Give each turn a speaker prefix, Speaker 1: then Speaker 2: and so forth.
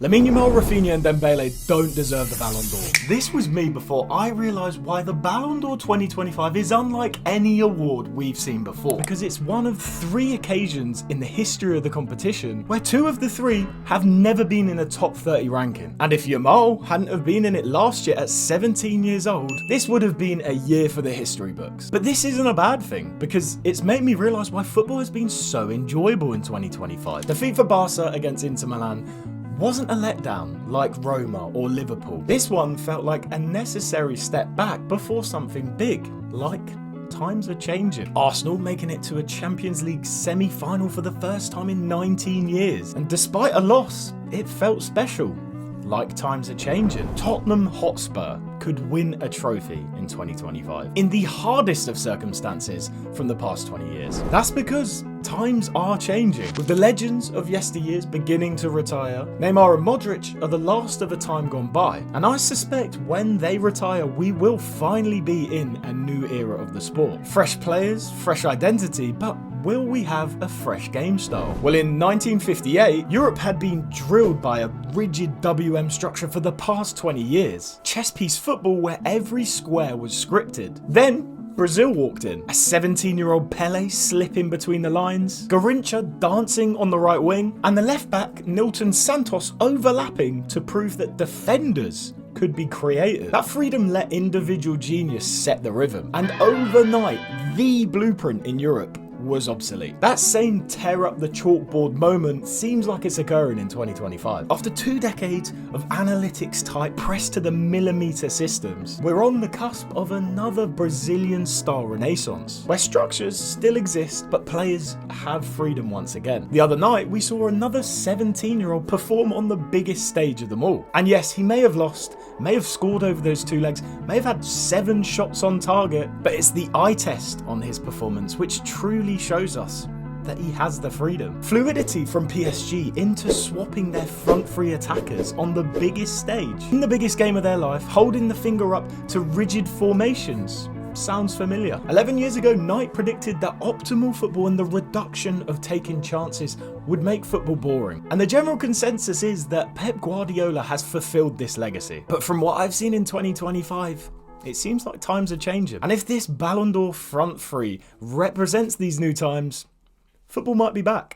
Speaker 1: Lamine Yamal, Rafinha and Dembele don't deserve the Ballon d'Or. This was me before I realised why the Ballon d'Or 2025 is unlike any award we've seen before. Because it's one of 3 occasions in the history of the competition where 2 of the 3 have never been in a top 30 ranking. And if Yamal hadn't have been in it last year at 17 years old, this would have been a year for the history books. But this isn't a bad thing, because it's made me realise why football has been so enjoyable in 2025. Defeat for Barca against Inter Milan wasn't a letdown like Roma or Liverpool. This one felt like a necessary step back before something big, like times are changing. Arsenal making it to a Champions League semi-final for the first time in 19 years. And despite a loss, it felt special, like times are changing. Tottenham Hotspur could win a trophy in 2025 in the hardest of circumstances from the past 20 years. That's because times are changing. With the legends of yesteryears beginning to retire, Neymar and Modric are the last of a time gone by. And I suspect when they retire, we will finally be in a new era of the sport. Fresh players, fresh identity, but will we have a fresh game style? Well, in 1958, Europe had been drilled by a rigid WM structure for the past 20 years. Chess piece football where every square was scripted. Then Brazil walked in. A 17-year-old Pele slipping between the lines, Garrincha dancing on the right wing, and the left back Nilton Santos overlapping to prove that defenders could be creative. That freedom let individual genius set the rhythm, and overnight, the blueprint in Europe was obsolete. That same tear up the chalkboard moment seems like it's occurring in 2025. After 2 decades of analytics type pressed to the millimeter systems, we're on the cusp of another Brazilian style renaissance, where structures still exist but players have freedom once again. The other night we saw another 17-year-old perform on the biggest stage of them all. And yes, he may have lost, may have scored over those 2 legs, may have had 7 shots on target, but it's the eye test on his performance which truly shows us that he has the freedom. Fluidity from PSG into swapping their front 3 attackers on the biggest stage, in the biggest game of their life, holding the finger up to rigid formations. Sounds familiar. 11 years ago, Knight predicted that optimal football and the reduction of taking chances would make football boring. And the general consensus is that Pep Guardiola has fulfilled this legacy. But from what I've seen in 2025, it seems like times are changing. And if this Ballon d'Or front 3 represents these new times, football might be back.